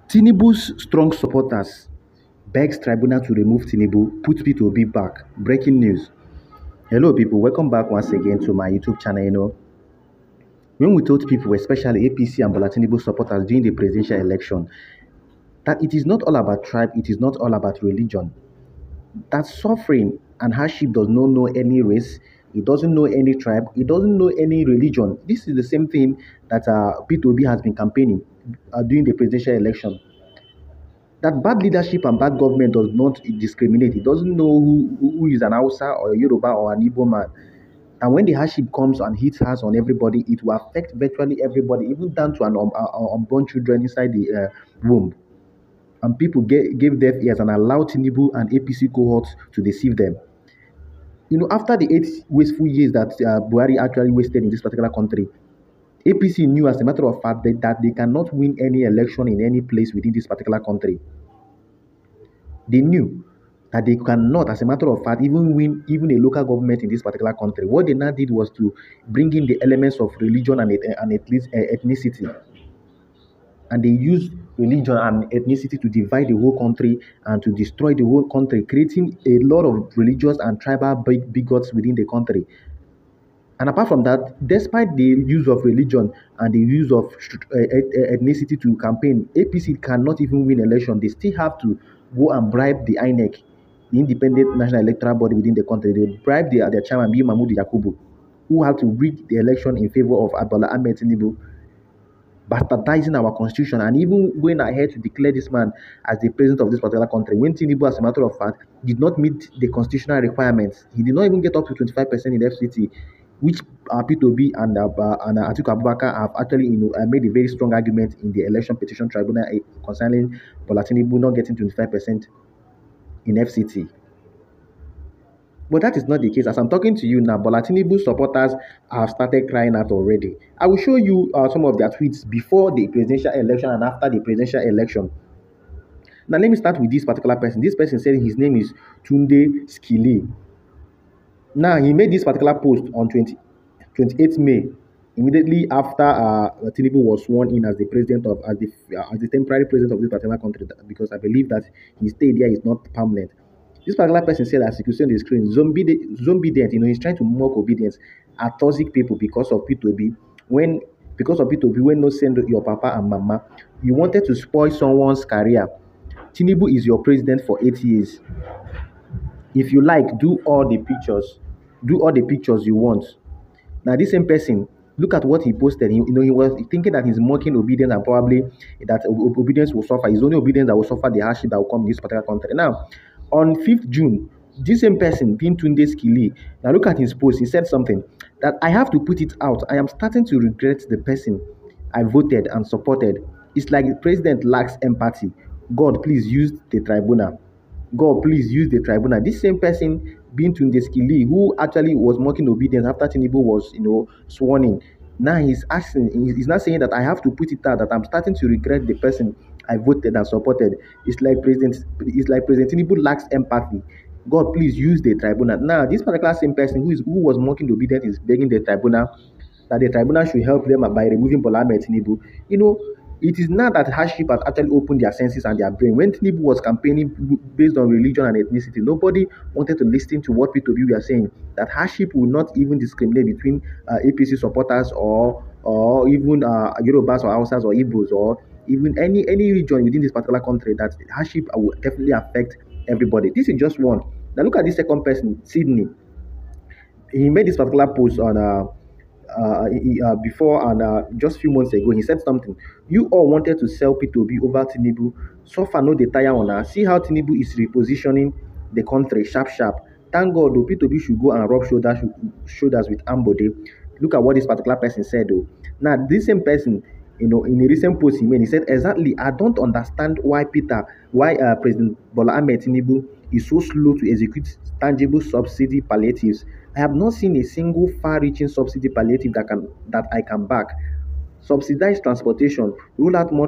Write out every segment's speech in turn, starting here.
Tinubu's strong supporters begs Tribunal to remove Tinubu, put P2B back. Breaking news. Hello, people. Welcome back once again to my YouTube channel. When we told people, especially APC and Bola Tinubu supporters during the presidential election, that it is not all about tribe, it is not all about religion, that suffering and hardship does not know any race, it doesn't know any tribe, it doesn't know any religion. This is the same thing that P2B has been campaigning during the presidential election. That bad leadership and bad government does not discriminate. It doesn't know who is an Hausa or a Yoruba or an Igbo man. And when the hardship comes and hits us on everybody, it will affect virtually everybody, even down to an unborn children inside the womb. And people gave deaf ears and allowed Tinubu and APC cohorts to deceive them. After the 8 wasteful years that Buhari actually wasted in this particular country, APC knew, as a matter of fact, that they cannot win any election in any place within this particular country. They knew that they cannot, as a matter of fact, even win even a local government in this particular country. What they now did was to bring in the elements of religion and ethnicity. And they used religion and ethnicity to divide the whole country and to destroy the whole country, creating a lot of religious and tribal bigots within the country. And apart from that, despite the use of religion and the use of ethnicity to campaign, APC cannot even win election. They still have to go and bribe the Inec, the Independent National Electoral Body within the country. They bribe their chairman, B. Mahmoud Yakubu, who had to rig the election in favor of Bola Tinubu, bastardizing our constitution and even going ahead to declare this man as the president of this particular country. When Tinubu, as a matter of fact, did not meet the constitutional requirements, he did not even get up to 25% in FCT, which P2B and Atiku Abubakar have actually made a very strong argument in the election petition tribunal concerning Bola Tinubu not getting 25% in FCT. But that is not the case. As I'm talking to you now, Bola Tinubu supporters have started crying out already. I will show you some of their tweets before the presidential election and after the presidential election. Now, let me start with this particular person. This person said his name is Tunde Skili. Now, he made this particular post on 28th May, immediately after Tinubu was sworn in as the president of, as the temporary president of this particular country, because I believe that his stay there is not permanent. This particular person said, as you can see on the screen, zombie dent, he's trying to mock obedience at toxic people because of P2B. When no send your papa and mama, you wanted to spoil someone's career. Tinubu is your president for 8 years. If you like, do all the pictures you want. Now, this same person, look at what he posted. He was thinking that he's mocking obedience and probably that obedience will suffer. It's only obedience that will suffer the hardship that will come in this particular country. Now, on 5th June, this same person, being Tunde Skili, now look at his post. He said something that I have to put it out. I am starting to regret the person I voted and supported. It's like the president lacks empathy. God, please use the tribunal. God, please use the tribunal. This same person, being Tunde Skili, who actually was mocking obedience after Tinubu was, sworn in. Now he's not saying that I have to put it out, that I'm starting to regret the person I voted and supported. It's like President Tinubu lacks empathy. God, please use the tribunal. Now, this particular same person who was mocking obedience is begging the tribunal that the tribunal should help them by removing Bola Tinubu. It is now that hardship has actually opened their senses and their brain. When Tinubu was campaigning based on religion and ethnicity, nobody wanted to listen to what P2B were saying. That hardship will not even discriminate between APC supporters or even Yorubas or Hausas or Igbos or even any region within this particular country. That hardship will definitely affect everybody. This is just one. Now look at this second person, Sydney. He made this particular post on before and just a few months ago. He said something. You all wanted to sell P2B over Tinubu. So far, no tire on her. See how Tinubu is repositioning the country sharp. Thank God, though, P2B should go and rub shoulders with Ambode. Look at what this particular person said, though. Now, this same person, in a recent post he made, he said, exactly, I don't understand why President Bola Ahmed Tinubu is so slow to execute tangible subsidy palliatives. I have not seen a single far-reaching subsidy palliative that I can back. Subsidize transportation, roll out more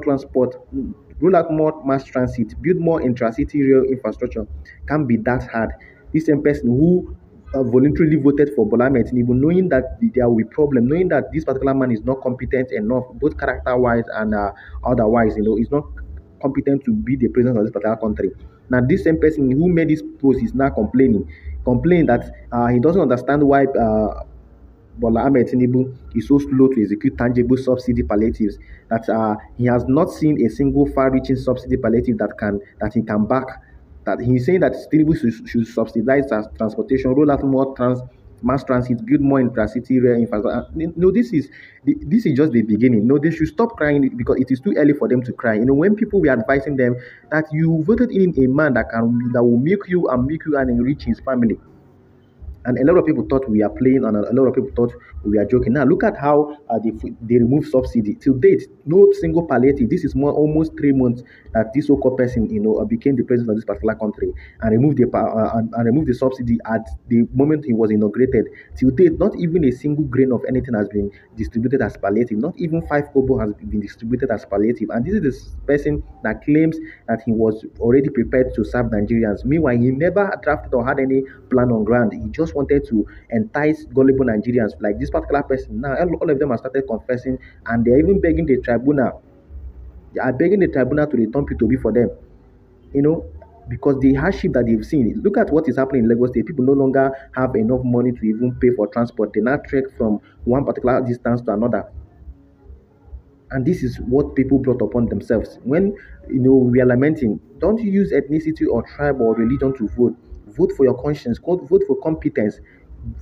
mass transit, build more intracity rail infrastructure. Can't be that hard. This same person who voluntarily voted for Bola Ahmed Tinubu, knowing that there will be problem, knowing that this particular man is not competent enough, both character-wise and otherwise, is not competent to be the president of this particular country. Now, this same person who made this post is now complaining that he doesn't understand why Bola Ahmed Tinubu is so slow to execute tangible subsidy palliatives. That he has not seen a single far-reaching subsidy palliative that he can back. That he's saying that Tinubu should subsidize transportation, roll out more mass transit, build more intracity rail infrastructure. No, this is just the beginning. No, they should stop crying because it is too early for them to cry. When people were advising them that you voted in a man that will milk you and enrich his family. And a lot of people thought we are playing, and a lot of people thought we are joking. Now look at how they remove subsidy. Till date, no single palliative. This is almost 3 months that this so-called person, became the president of this particular country and removed the subsidy at the moment he was inaugurated. Till date, not even a single grain of anything has been distributed as palliative. Not even 5 kobo has been distributed as palliative. And this is the person that claims that he was already prepared to serve Nigerians. Meanwhile, he never drafted or had any plan on ground. He just wanted to entice gullible Nigerians. Like this particular person, now all of them have started confessing, and they're even begging the tribunal. They are begging the tribunal to return P2B for them. Because the hardship that they've seen. Look at what is happening in Lagos State. People no longer have enough money to even pay for transport. They now trek from one particular distance to another. And this is what people brought upon themselves. When we are lamenting, don't use ethnicity or tribe or religion to vote. Vote for your conscience. Vote for competence.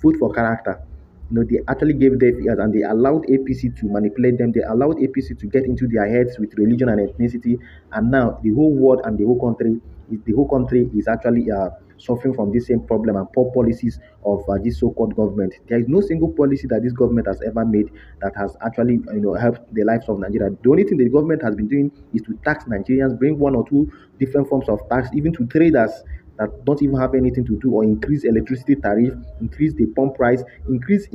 Vote for character. They actually gave deaf ears and they allowed APC to manipulate them. They allowed APC to get into their heads with religion and ethnicity. And now the whole world and the whole country is actually suffering from this same problem and poor policies of this so-called government. There is no single policy that this government has ever made that has actually helped the lives of Nigeria. The only thing the government has been doing is to tax Nigerians, bring one or two different forms of tax, even to traders that don't even have anything to do, or increase electricity tariff, increase the pump price, increase.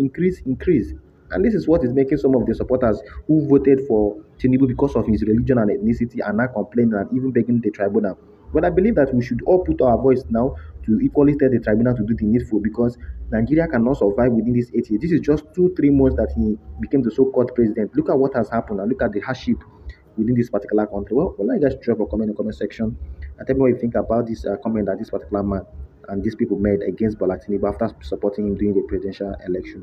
And this is what is making some of the supporters who voted for Tinubu because of his religion and ethnicity are now complaining and even begging the tribunal. But I believe that we should all put our voice now to equally tell the tribunal to do the needful, because Nigeria cannot survive within these 8 years. This is just 2-3 months that he became the so-called president. Look at what has happened and look at the hardship within this particular country. Well, let you guys drop a comment in the comment section and tell me what you think about this comment that this particular man and these people made against Bola Tinubu after supporting him during the presidential election.